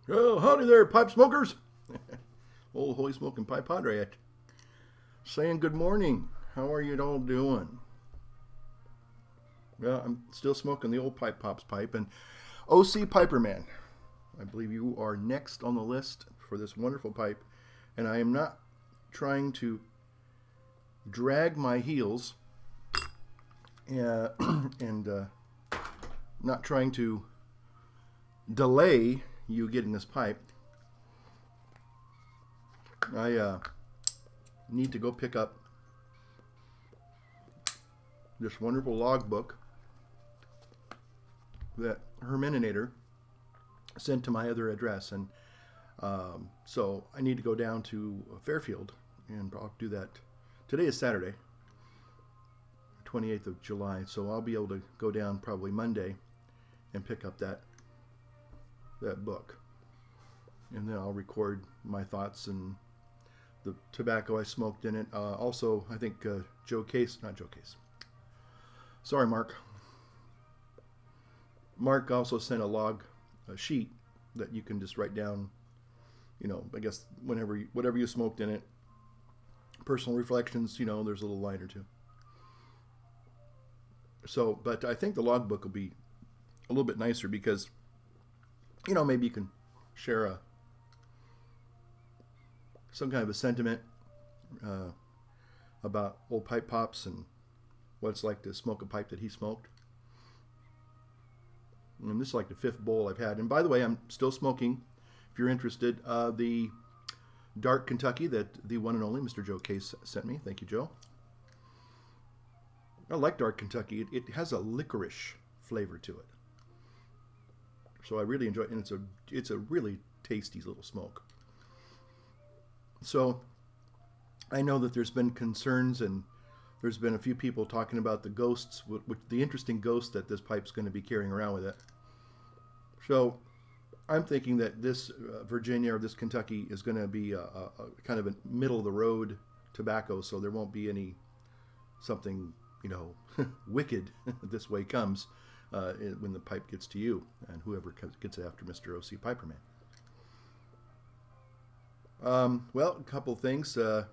Oh, howdy there, pipe smokers. Old Holy Smoking Pipe Padre saying good morning. How are you all doing? Well, I'm still smoking the old Pipe Pops pipe. And OC Piperman, I believe you are next on the list for this wonderful pipe. And I am not trying to drag my heels and not trying to delay you getting this pipe. I need to go pick up this wonderful logbook that Herminator sent to my other address, and so I need to go down to Fairfield, and I'll do that. Today is Saturday, 28th of July, so I'll be able to go down probably Monday and pick up that book, and then I'll record my thoughts and the tobacco I smoked in it. Also, I think Mark also sent a sheet that you can just write down, I guess whatever you smoked in it, personal reflections, there's a little line or two. So, but I think the logbook will be a little bit nicer because, maybe you can share some kind of a sentiment about old Pipe Pops and what it's like to smoke a pipe that he smoked. And this is like the 5th bowl I've had. And by the way, I'm still smoking, if you're interested, the Dark Kentucky that the one and only Mr. Joe Case sent me. Thank you, Joe. I like Dark Kentucky. It has a licorice flavor to it. So I really enjoy it, and it's a really tasty little smoke. So I know that there's been concerns, and there's been a few people talking about the ghosts, the interesting ghost that this pipe's going to be carrying around with it. So I'm thinking that this Virginia or this Kentucky is going to be a kind of a middle of the road tobacco, so there won't be something wicked this way comes when the pipe gets to you and whoever gets it after Mr. OC Piperman. Well, a couple things. I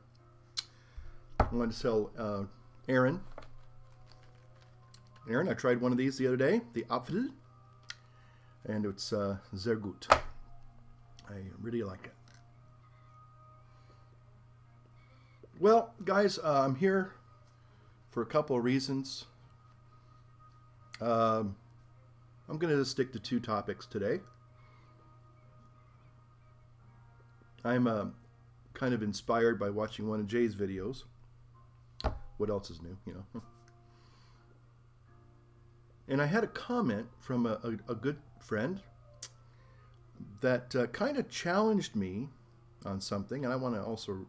wanted to tell Aaron. Aaron, I tried one of these the other day, the Apfel, and it's sehr gut. I really like it. Well, guys, I'm here for a couple of reasons. I'm going to stick to 2 topics today. I'm kind of inspired by watching one of Jay's videos. What else is new, And I had a comment from a good friend that kind of challenged me on something, and I want to also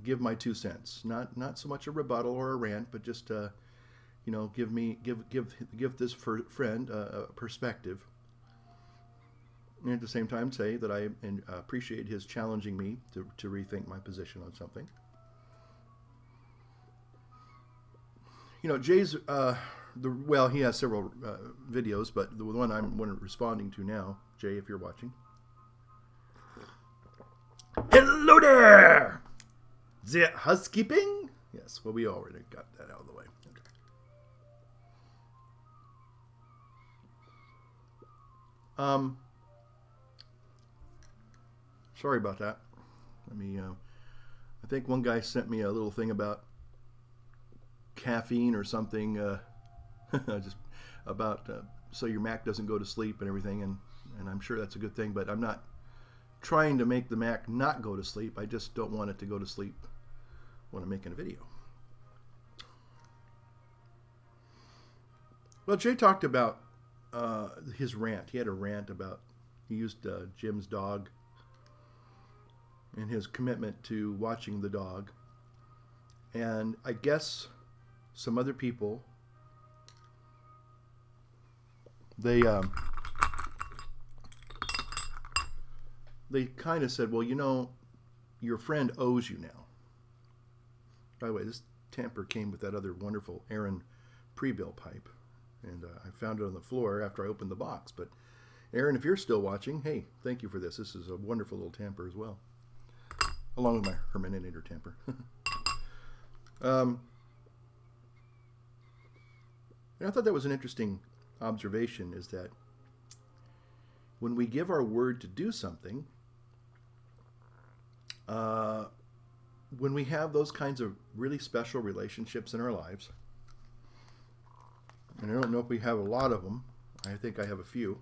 give my 2 cents. Not so much a rebuttal or a rant, but just give this friend a perspective. And at the same time say that I appreciate his challenging me to rethink my position on something. Jay's, well, he has several videos, but the one I'm responding to now, Jay, if you're watching. Hello there! The housekeeping? Yes, well, we already got that out of the way. Okay. Sorry about that. I think one guy sent me a little thing about caffeine or something, just about so your Mac doesn't go to sleep and everything, and I'm sure that's a good thing, but I'm not trying to make the Mac not go to sleep. I just don't want it to go to sleep when I'm making a video. Well, Jay talked about his rant. He had a rant about, he used Jim's dog and his commitment to watching the dog. And I guess some other people, they kind of said, well, your friend owes you now. By the way, this tamper came with that other wonderful Aaron pre-bill pipe, and I found it on the floor after I opened the box, but Aaron, if you're still watching, hey, thank you for this. This is a wonderful little tamper as well, along with my Herminator tamper. And I thought that was an interesting observation, is that when we give our word to do something, when we have those kinds of really special relationships in our lives, and I don't know if we have a lot of them, I think I have a few.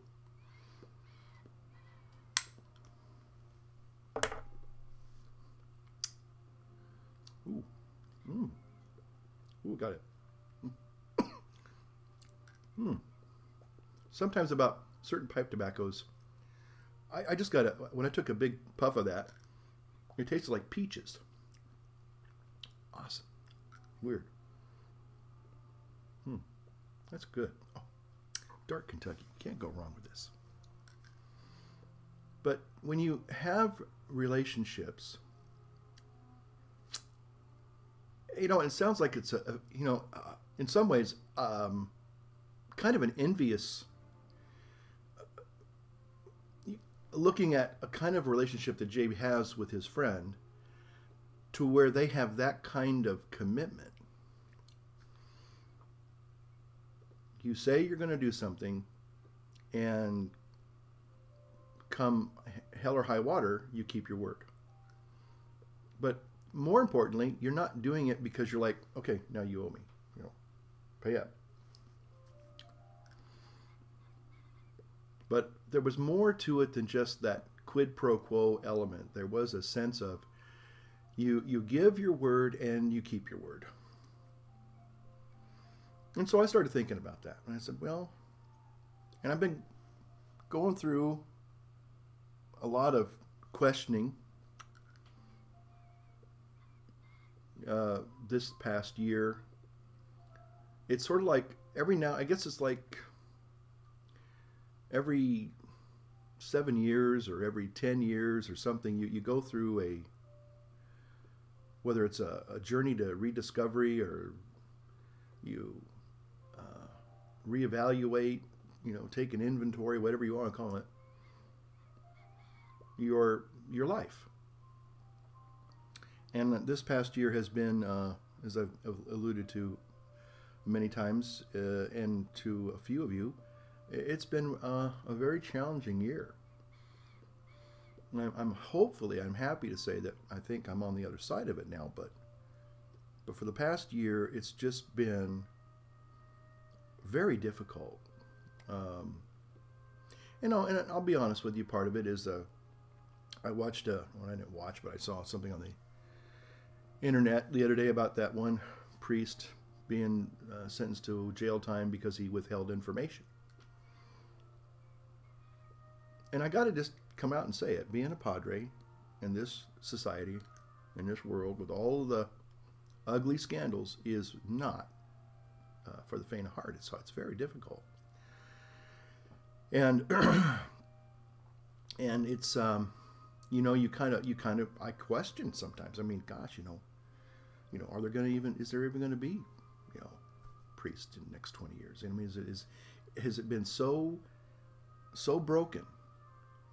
Ooh, ooh, got it. Sometimes about certain pipe tobaccos, I just got it. When I took a big puff of that, it tasted like peaches. Awesome. Weird. That's good. Oh, dark Kentucky. Can't go wrong with this. But when you have relationships, you know, it sounds like it's in some ways, kind of an envious, looking at a kind of relationship that Jay has with his friend, to where they have that kind of commitment. You say you're going to do something, and come hell or high water, you keep your word. But more importantly, you're not doing it because you're like, okay, now you owe me, you know, pay up. But there was more to it than just that quid pro quo element. There was a sense of you give your word and you keep your word. And so I started thinking about that. And I said, well, and I've been going through a lot of questioning this past year. It's sort of like I guess it's like every 7 years or every 10 years or something, you go through whether it's a journey to rediscovery, or you reevaluate, you know, take an inventory, whatever you want to call it, your life. And this past year has been, as I've alluded to many times, and to a few of you, it's been a very challenging year. And I'm happy to say that I think I'm on the other side of it now, but for the past year, it's just been very difficult. You know, and I'll be honest with you, part of it is I watched, well, I didn't watch, but I saw something on the internet the other day about that one priest being sentenced to jail time because he withheld information. And I got to just come out and say it. Being a padre in this society, in this world, with all of the ugly scandals, is not for the faint of heart. It's very difficult. And and it's you know, you kind of I question sometimes. I mean, gosh, you know, are there going to is there even going to be, you know, priests in the next 20 years? I mean, has it been so broken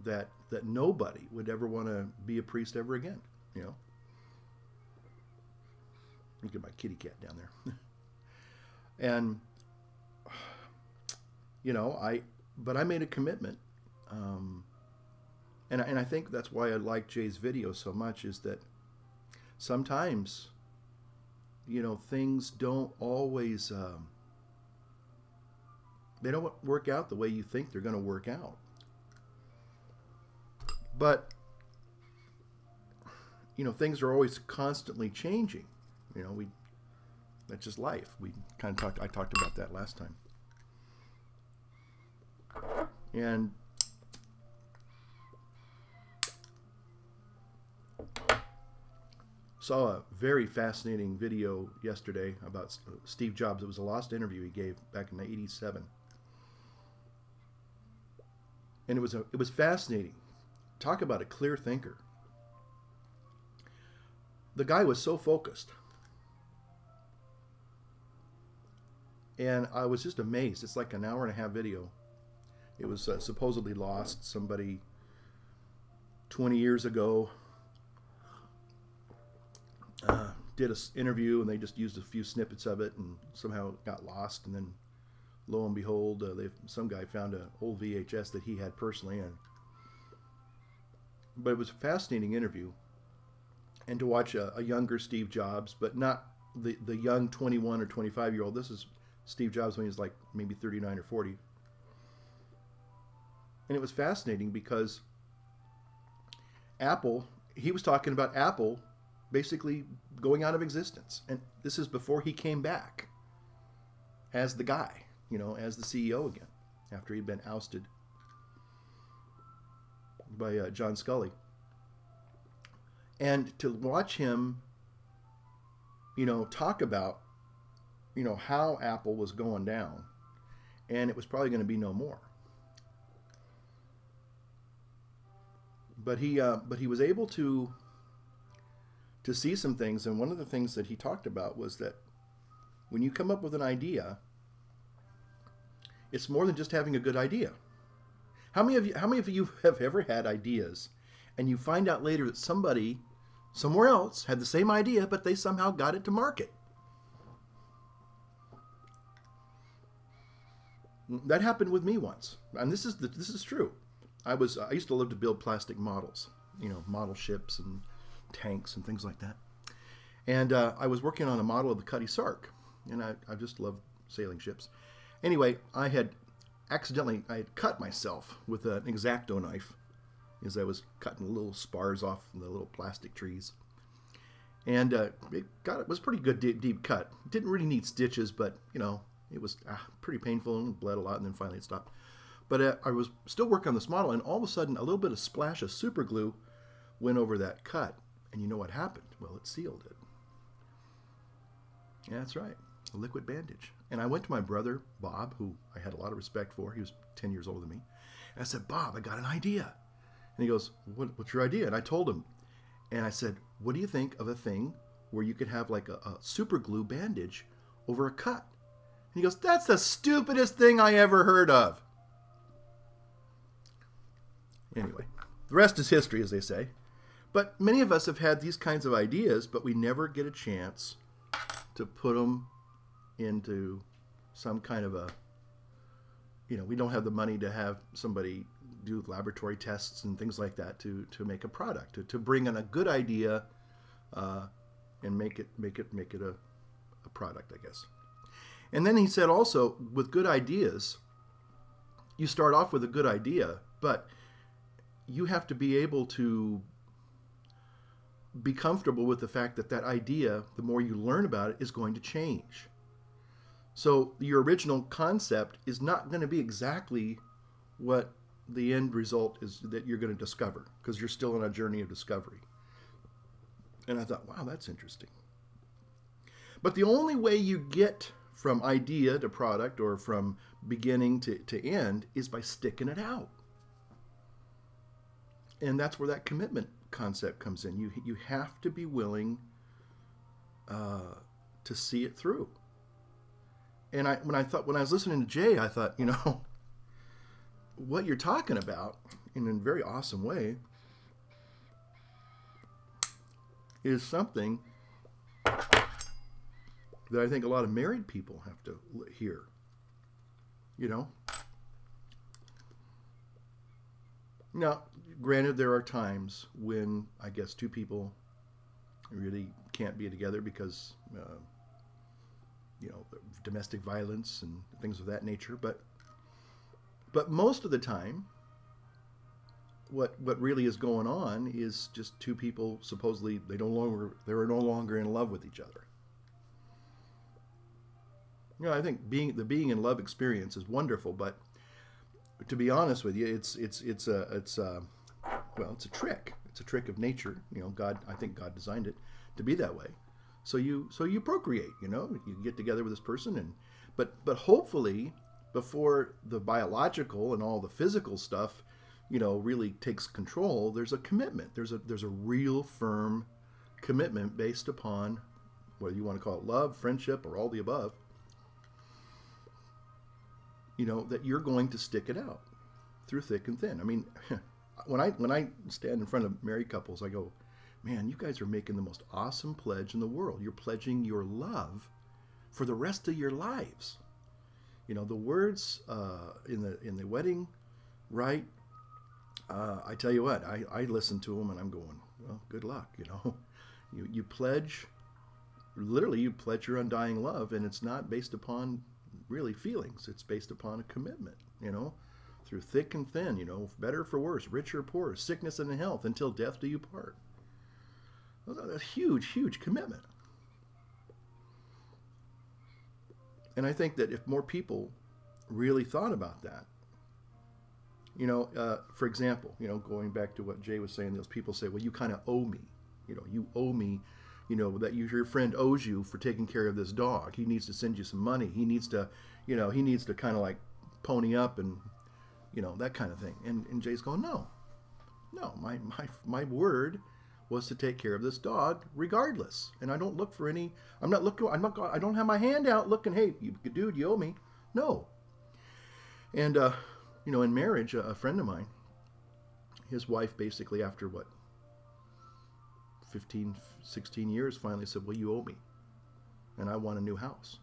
that nobody would ever want to be a priest ever again? You know, look at my kitty cat down there. And you know, I made a commitment, and I think that's why I like Jay's video so much, is that sometimes, you know, things don't always they don't work out the way you think they're going to work out. But you know, things are always constantly changing. You know, that's just life. We kind of I talked about that last time. And saw a very fascinating video yesterday about Steve Jobs. It was a lost interview he gave back in '87. And it was fascinating. Talk about a clear thinker. The guy was so focused. And I was just amazed. It's like an hour and a half video. It was supposedly lost. Somebody 20 years ago did an interview, and they just used a few snippets of it, and somehow it got lost. And then, lo and behold, some guy found an old VHS that he had personally. But it was a fascinating interview, and to watch a younger Steve Jobs, but not the young 21 or 25-year-old. This is Steve Jobs when he was like maybe 39 or 40. And it was fascinating because Apple, he was talking about Apple basically going out of existence. And this is before he came back as the guy, you know, as the CEO again, after he'd been ousted by John Scully. And to watch him, you know, talk about, you know, how Apple was going down, and it was probably going to be no more. But he was able to see some things, and one of the things that he talked about was that when you come up with an idea, it's more than just having a good idea. How many of you have ever had ideas, and you find out later that somebody somewhere else had the same idea, but they somehow got it to market? That happened with me once, and this is true. I used to love to build plastic models, you know, model ships and tanks and things like that. And I was working on a model of the Cutty Sark, and I just love sailing ships. Anyway, I had cut myself with an X-Acto knife as I was cutting little spars off the little plastic trees. And it was a pretty good deep cut. Didn't really need stitches, but, you know, it was pretty painful and bled a lot, and then finally it stopped. But I was still working on this model, and all of a sudden a little bit of splash of super glue went over that cut. And you know what happened? Well, it sealed it. Yeah, that's right. A liquid bandage. And I went to my brother, Bob, who I had a lot of respect for. He was 10 years older than me. And I said, Bob, I got an idea. And he goes, what's your idea? And I told him. And I said, what do you think of a thing where you could have like a super glue bandage over a cut? And he goes, that's the stupidest thing I ever heard of. Anyway, the rest is history, as they say. But many of us have had these kinds of ideas, but we never get a chance to put them into some kind of a, you know, we don't have the money to have somebody do laboratory tests and things like that to make a product, to bring in a good idea and make it a product, I guess. And then he said also, with good ideas, you start off with a good idea, but you have to be able to be comfortable with the fact that that idea, the more you learn about it, is going to change. So your original concept is not going to be exactly what the end result is that you're going to discover, because you're still on a journey of discovery. And I thought, wow, that's interesting. But the only way you get from idea to product, or from beginning to end, is by sticking it out. And that's where that commitment concept comes in. You have to be willing to see it through. And when I was listening to Jay, I thought, you know, what you're talking about in a very awesome way is something that I think a lot of married people have to hear. You know? Now, granted, there are times when I guess two people really can't be together because, you know, domestic violence and things of that nature. But most of the time, what really is going on is just two people supposedly they're no longer in love with each other. You know, I think the being in love experience is wonderful, but to be honest with you, it's a trick. It's a trick of nature. You know, I think God designed it to be that way. So you procreate. You know, you get together with this person, but hopefully before the biological and all the physical stuff, you know, really takes control, there's a commitment. There's a real firm commitment based upon whether you want to call it love, friendship, or all the above. You know, that you're going to stick it out. through thick and thin. I mean, when I stand in front of married couples, I go, man, you guys are making the most awesome pledge in the world. You're pledging your love for the rest of your lives. You know, the words in the wedding rite, I tell you what, I listen to them and I'm going, well, good luck, you know. You pledge, literally you pledge your undying love, and it's not based upon really feelings. It's based upon a commitment, you know, through thick and thin, you know, better for worse, rich or poor, sickness and health, until death do you part. That's a huge, huge commitment. And I think that if more people really thought about that, you know, for example, you know, going back to what Jay was saying, those people say, well, you kind of owe me. You know, you owe me, you know, that your friend owes you for taking care of this dog. He needs to send you some money. He needs to, you know, he needs to kind of like pony up and, you know, that kind of thing. And Jay's going, no, my word was to take care of this dog regardless. And I don't look for any, I don't have my hand out looking, hey, dude, you owe me. No. And, you know, in marriage, a friend of mine, his wife basically after what, 15, 16 years finally said, well, you owe me, and I want a new house.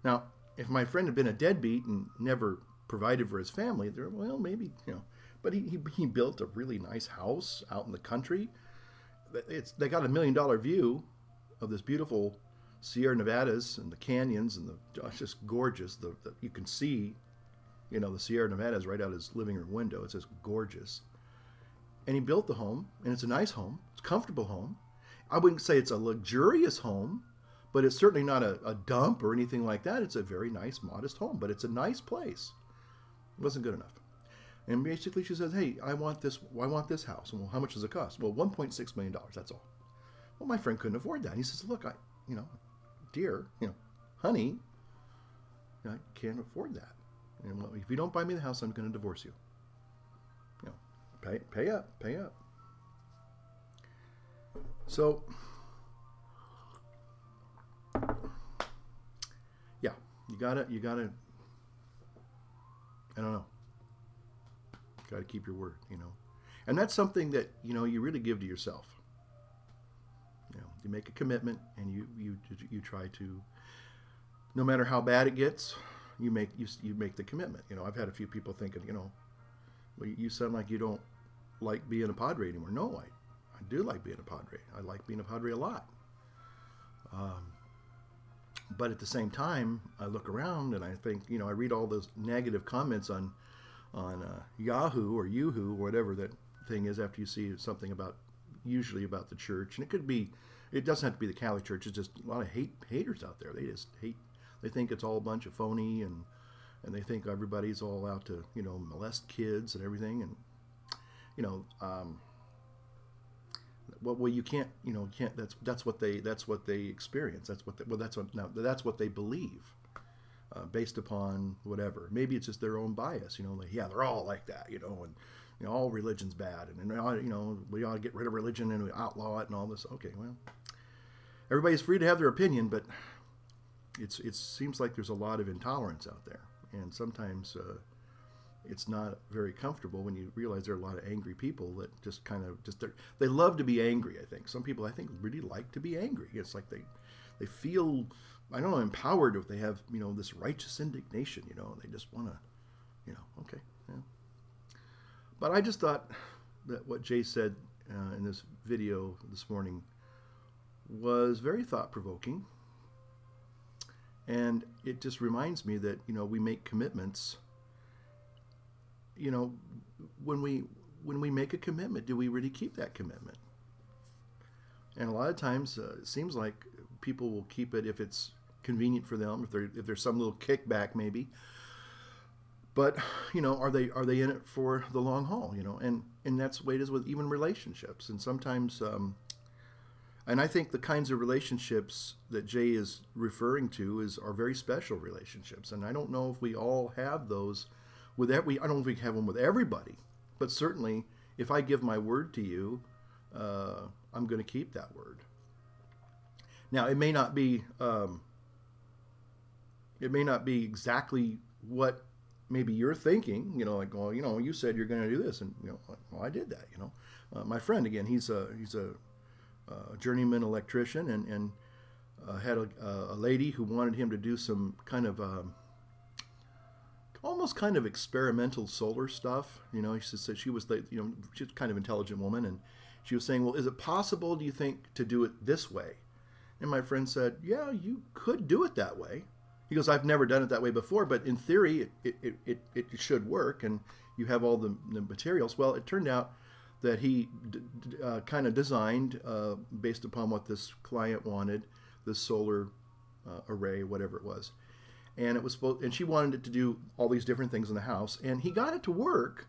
Now, if my friend had been a deadbeat and never provided for his family, well, maybe, you know, but he built a really nice house out in the country. They got $1 million view of this beautiful Sierra Nevadas and the canyons, and it's just gorgeous. You can see, you know, the Sierra Nevadas right out his living room window. It's just gorgeous. And he built the home, and it's a nice home. It's a comfortable home. I wouldn't say it's a luxurious home, but it's certainly not a dump or anything like that. It's a very nice, modest home, but it's a nice place. It wasn't good enough. And basically she says, hey, I want this house. And well, how much does it cost? Well, $1.6 million, that's all. Well, my friend couldn't afford that. He says, look, you know, dear, you know, honey, I can't afford that. And if you don't buy me the house, I'm going to divorce you. You know, pay up. So, yeah, you gotta, I don't know, gotta keep your word, you know, and that's something that, you know, you really give to yourself. You know, you make a commitment, and you try to, no matter how bad it gets, you make the commitment. You know, I've had a few people thinking, you know, well, you sound like you don't like being a Padre anymore. No, I do like being a Padre. I like being a Padre a lot. But at the same time, I look around and I think, you know, I read all those negative comments on Yahoo or Yoo-hoo, whatever that thing is, after you see something usually about the church. And it doesn't have to be the Catholic Church. It's just a lot of haters out there. They just hate. They think it's all a bunch of phony, and they think everybody's all out to, you know, molest kids and everything. And, you know, well, you can't, you know, that's what they experience. That's what they believe, based upon whatever. Maybe it's just their own bias, you know, like, yeah, they're all like that, you know, and, you know, all religion's bad, and, you know, we ought to get rid of religion and we outlaw it and all this. Okay, well, everybody's free to have their opinion, but it seems like there's a lot of intolerance out there, and sometimes it's not very comfortable when you realize there are a lot of angry people that just kind of they love to be angry. I think some people really like to be angry. It's like they feel, I don't know, empowered if they have, you know, this righteous indignation, you know, and they just want to, you know, okay, yeah. But I just thought that what Jay said in this video this morning was very thought-provoking. And it just reminds me that, you know, we make commitments. You know, when we make a commitment, do we really keep that commitment? And a lot of times, it seems like people will keep it if it's convenient for them, if there's some little kickback maybe. But, you know, are they in it for the long haul? You know, and that's the way it is with even relationships. And sometimes, and I think the kinds of relationships that Jay is referring to are very special relationships. And I don't know if we all have those. I don't know if we have them with everybody, but certainly if I give my word to you, I'm going to keep that word. Now, it may not be exactly what maybe you're thinking, you know, like, well, you know, you said you're going to do this, and you know, well, I did that, you know. My friend, again, he's a journeyman electrician, and had a lady who wanted him to do some kind of almost kind of experimental solar stuff. You know, she said she was the, you know, she's kind of intelligent woman, and she was saying, well, is it possible, do you think, to do it this way? And my friend said, yeah, you could do it that way. He goes, I've never done it that way before, but in theory, it should work, and you have all the materials. Well, it turned out that he kind of designed, based upon what this client wanted, this solar array, whatever it was. And it was supposed, and she wanted it to do all these different things in the house, and he got it to work,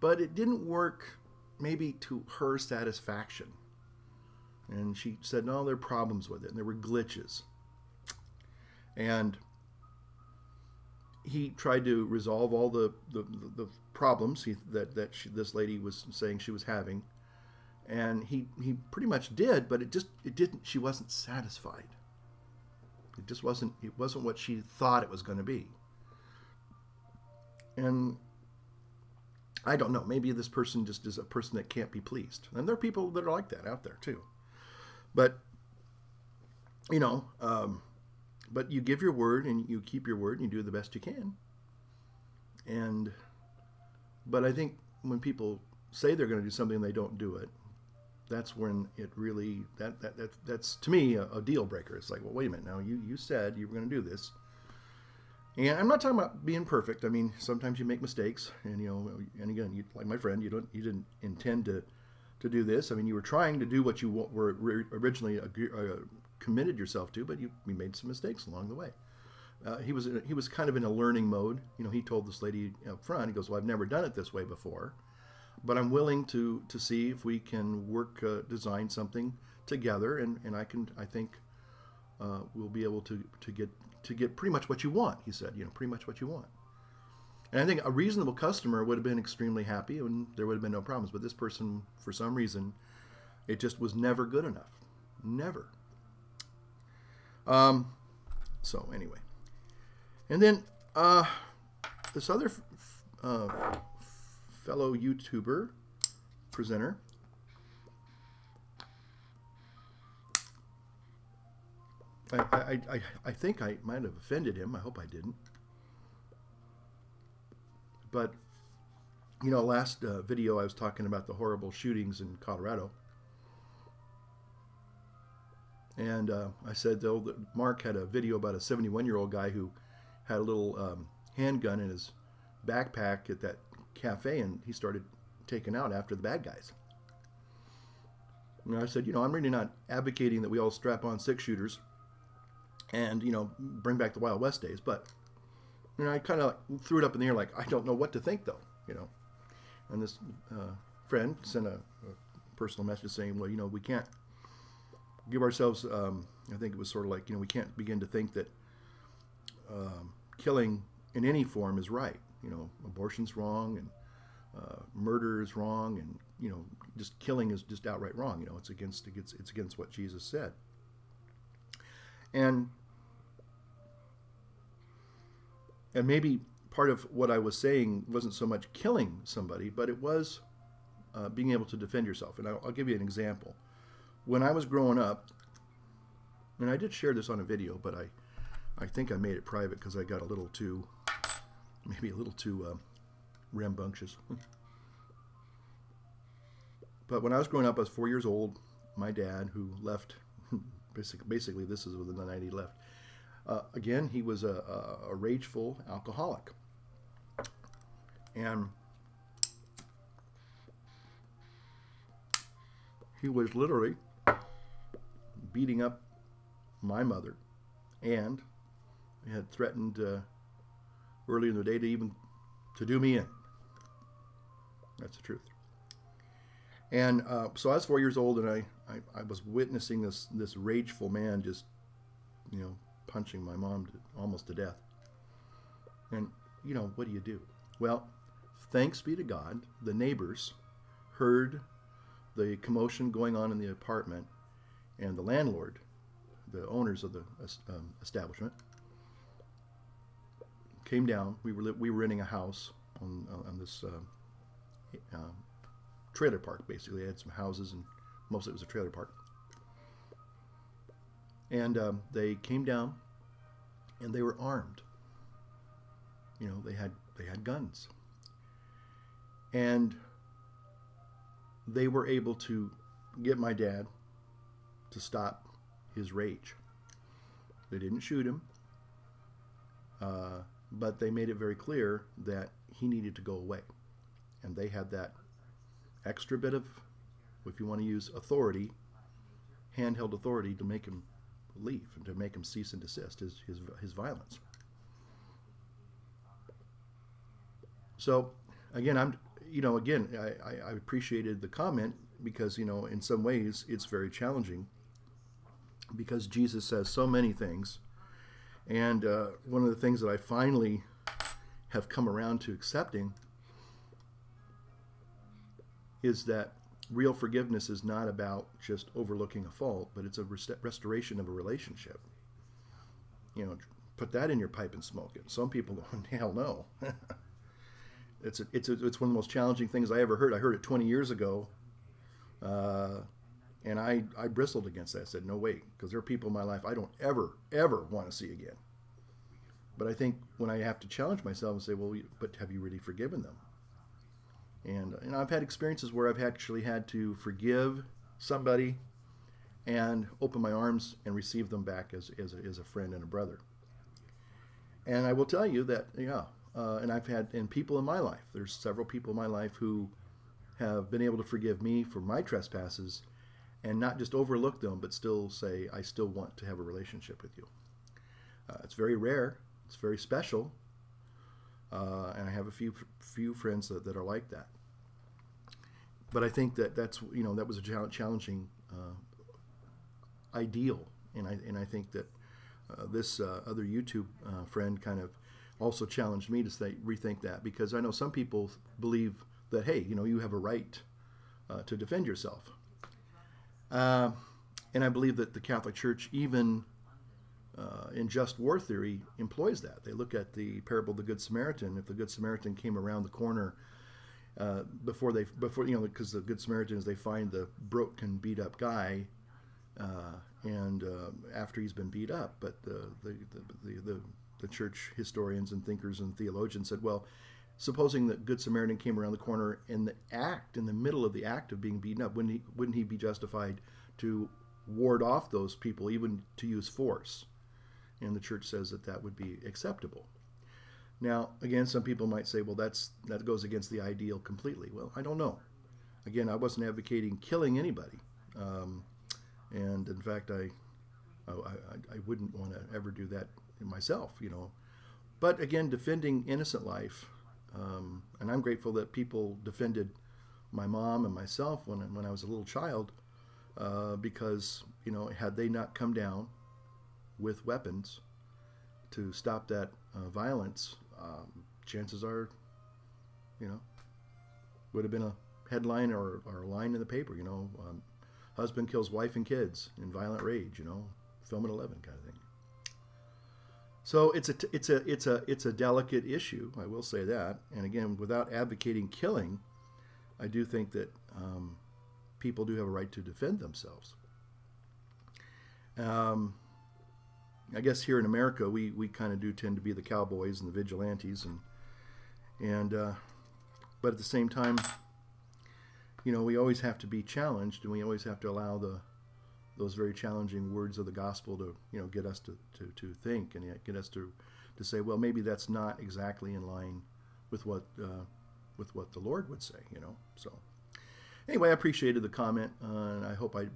but it didn't work maybe to her satisfaction. And she said, no, there are problems with it, and there were glitches. And he tried to resolve all the problems this lady was saying she was having, and he pretty much did, but it didn't. She wasn't satisfied. It just wasn't. It wasn't what she thought it was going to be. And I don't know. Maybe this person just is a person that can't be pleased, and there are people that are like that out there too. But you know. But you give your word, and you keep your word, and you do the best you can. But I think when people say they're going to do something and they don't do it, that's when it really, that's to me a deal breaker. It's like, well, wait a minute, now you said you were going to do this. And I'm not talking about being perfect. I mean, sometimes you make mistakes, and you know, and again, like my friend, you didn't intend to do this. I mean, you were trying to do what you were originally committed yourself to, but you made some mistakes along the way. He was kind of in a learning mode. You know, he told this lady up front, he goes, well, I've never done it this way before, but I'm willing to see if we can design something together, and I think we'll be able to get pretty much what you want. He said, you know, pretty much what you want. And I think a reasonable customer would have been extremely happy, and there would have been no problems. But this person, for some reason, it just was never good enough. Never. So anyway, and then this other fellow YouTuber presenter, I think I might have offended him. I hope I didn't. But you know, last video I was talking about the horrible shootings in Colorado. And I said, though, that Mark had a video about a 71-year-old guy who had a little handgun in his backpack at that cafe, and he started taking out after the bad guys. And I said, you know, I'm really not advocating that we all strap on 6-shooters and, you know, bring back the Wild West days, but, you know, I kind of threw it up in the air like, I don't know what to think, though, you know. And this friend sent a personal message saying, well, you know, we can't give ourselves, I think it was sort of like, you know, we can't begin to think that killing in any form is right. You know, abortion's wrong, and murder is wrong, and, you know, just killing is just outright wrong. You know, it's against what Jesus said. And maybe part of what I was saying wasn't so much killing somebody, but it was being able to defend yourself. And I'll give you an example. When I was growing up, and I did share this on a video, but I think I made it private because I got maybe a little too rambunctious. But when I was growing up, I was 4 years old. My dad, who left, basically this is within the night he left. Again, he was a rageful alcoholic. And he was literally beating up my mother, and had threatened early in the day to do me in. That's the truth. And so I was 4 years old, and I was witnessing this rageful man just, you know, punching my mom almost to death. And, you know, what do you do? Well, thanks be to God, the neighbors heard the commotion going on in the apartment, and the landlord, the owners of the establishment, came down. We were renting a house on this trailer park. Basically, it had some houses, and mostly it was a trailer park. And they came down, and they were armed. You know, they had guns, and they were able to get my dad to stop his rage. They didn't shoot him, but they made it very clear that he needed to go away. And they had that extra bit of, if you want to use authority, handheld authority, to make him leave and to make him cease and desist his violence. So again, I appreciated the comment, because, you know, in some ways it's very challenging, because Jesus says so many things. And one of the things that I finally have come around to accepting is that real forgiveness is not about just overlooking a fault, but it's a restoration of a relationship. You know, put that in your pipe and smoke it. Some people don't, hell no. It's one of the most challenging things I ever heard. I heard it 20 years ago, and I bristled against that. I said, no, wait, because there are people in my life I don't ever want to see again. But I think when I have to challenge myself and say, well, but have you really forgiven them? And I've had experiences where I've actually had to forgive somebody and open my arms and receive them back as a friend and a brother. And I will tell you that, and I've had people in my life, there's several people in my life who have been able to forgive me for my trespasses and not just overlook them, but still say, I still want to have a relationship with you. It's very rare. It's very special. And I have a few friends that are like that. But I think that was a challenging ideal, and I think that this other YouTube friend kind of also challenged me to rethink that, because I know some people believe that, hey, you have a right to defend yourself, and I believe that the Catholic Church, even in just war theory, employs that. They look at the parable of the Good Samaritan. If the Good Samaritan came around the corner before because the Good Samaritans, they find the broken, beat up guy, and after he's been beat up, but the church historians and thinkers and theologians said, well, supposing that Good Samaritan came around the corner in the middle of the act of being beaten up, wouldn't he be justified to ward off those people, even to use force? And the church says that would be acceptable. Now, again, some people might say, well, that goes against the ideal completely. Well, I don't know. Again, I wasn't advocating killing anybody, and in fact, I wouldn't want to ever do that myself, But again, defending innocent life, and I'm grateful that people defended my mom and myself when I was a little child, because had they not come down with weapons to stop that violence, chances are, would have been a headline or a line in the paper, husband kills wife and kids in violent rage, film at 11 kind of thing. So it's a delicate issue, I will say that. And again, without advocating killing, I do think that people do have a right to defend themselves. I guess here in America, we kind of do tend to be the cowboys and the vigilantes, but at the same time, we always have to be challenged, and we always have to allow those very challenging words of the gospel to get us to think, and yet get us to say, well, maybe that's not exactly in line with what the Lord would say, So anyway, I appreciated the comment, and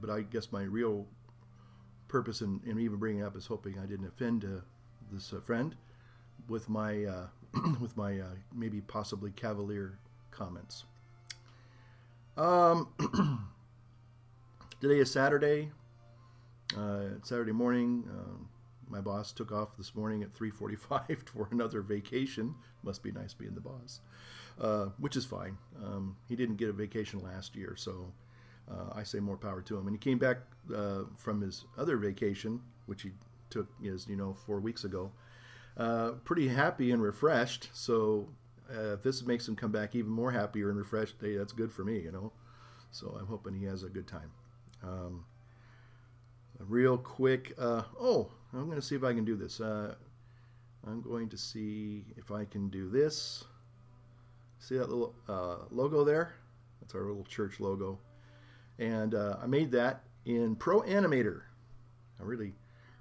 but I guess my real purpose in even bringing it up is hoping I didn't offend this friend with my maybe possibly cavalier comments. Today is Saturday. It's Saturday morning. My boss took off this morning at 3:45 for another vacation. Must be nice being the boss, which is fine. He didn't get a vacation last year, so I say more power to him. And he came back from his other vacation, which he took, 4 weeks ago. pretty happy and refreshed. So if this makes him come back even more happier and refreshed, hey, that's good for me, you know. So I'm hoping he has a good time. Real quick, oh, I'm going to see if I can do this. I'm going to see if I can do this. See that little logo there? That's our little church logo. And I made that in Pro Animator. I really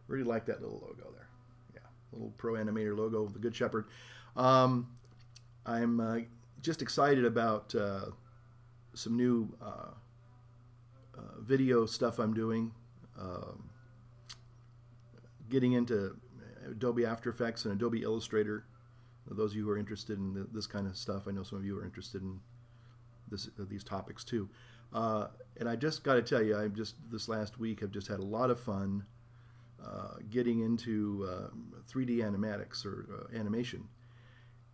like that little logo there. Yeah, little Pro Animator logo of the Good Shepherd. I'm just excited about some new video stuff I'm doing. Getting into Adobe After Effects and Adobe Illustrator. Those of you who are interested in this kind of stuff, I know some of you are interested in these topics too. And I just got to tell you, this last week I've just had a lot of fun getting into 3D animatics or animation.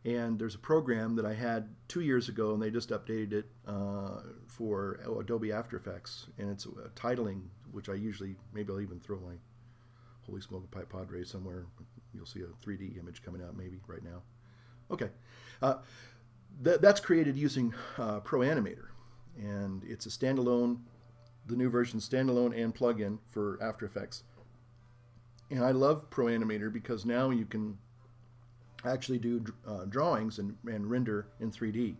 And there's a program that I had 2 years ago, and they just updated it for Adobe After Effects, and it's titling, which I usually, maybe I'll even throw my Holy Smoke Pipe Padre somewhere. You'll see a 3D image coming out maybe right now. Okay, that's created using Pro Animator, and it's a standalone, the new version standalone and plugin for After Effects. And I love Pro Animator because now you can actually do drawings and render in 3D.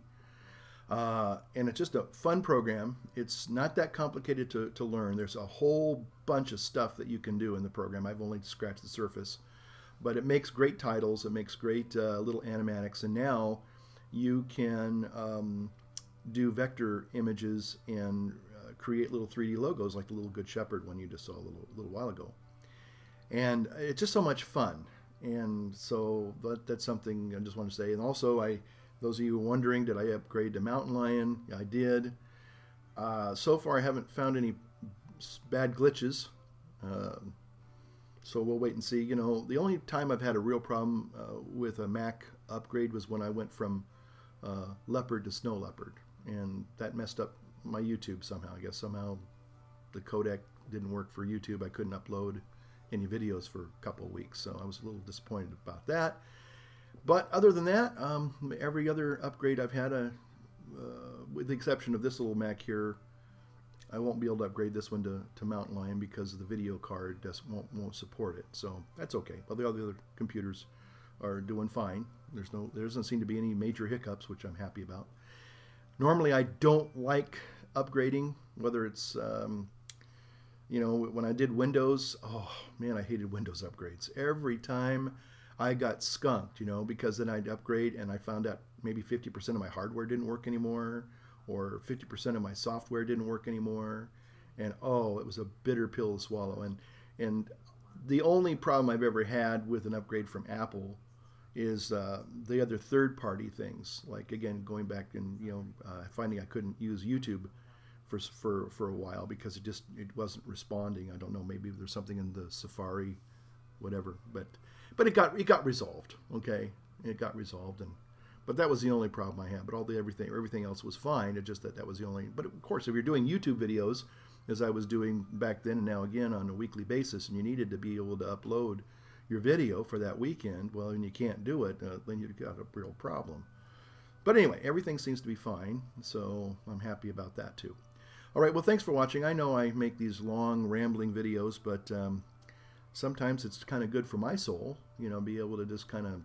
And it's just a fun program. It's not that complicated to learn. There's a whole bunch of stuff that you can do in the program. I've only scratched the surface. But it makes great titles. It makes great little animatics. And now you can do vector images and create little 3D logos like the little Good Shepherd one you just saw a little while ago. And it's just so much fun. And so that's something I just want to say. And also, those of you wondering, did I upgrade to Mountain Lion? I did. So far, I haven't found any bad glitches. So we'll wait and see. You know, the only time I've had a real problem with a Mac upgrade was when I went from Leopard to Snow Leopard. And that messed up my YouTube somehow. I guess somehow the codec didn't work for YouTube. I couldn't upload any videos for a couple of weeks, so I was a little disappointed about that. But other than that, every other upgrade I've had, with the exception of this little Mac here, I won't be able to upgrade this one to Mountain Lion because the video card just won't support it. So that's okay. But the other computers are doing fine. There doesn't seem to be any major hiccups, which I'm happy about. Normally, I don't like upgrading, whether it's you know, when I did Windows, oh man, I hated Windows upgrades. Every time I got skunked, you know, because then I'd upgrade and I found out maybe 50% of my hardware didn't work anymore, or 50% of my software didn't work anymore. And oh, it was a bitter pill to swallow. And the only problem I've ever had with an upgrade from Apple is the other third-party things. Like, again, going back and, you know, finding I couldn't use YouTube for a while because it wasn't responding. I don't know, maybe there's something in the Safari, whatever, but it got resolved. Okay, it got resolved, but that was the only problem I had. But everything else was fine. It just that was the only. But of course, if you're doing YouTube videos, as I was doing back then and now again on a weekly basis, and you needed to be able to upload your video for that weekend, well, and you can't do it, then you've got a real problem. But anyway, everything seems to be fine, so I'm happy about that too. All right, well, thanks for watching. I know I make these long, rambling videos, but sometimes it's kind of good for my soul, you know, be able to just kind of,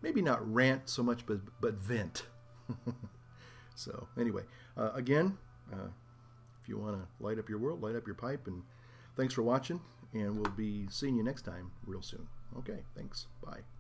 maybe not rant so much, but vent. So anyway, again, if you want to light up your world, light up your pipe, and thanks for watching, and we'll be seeing you next time real soon. Okay, thanks. Bye.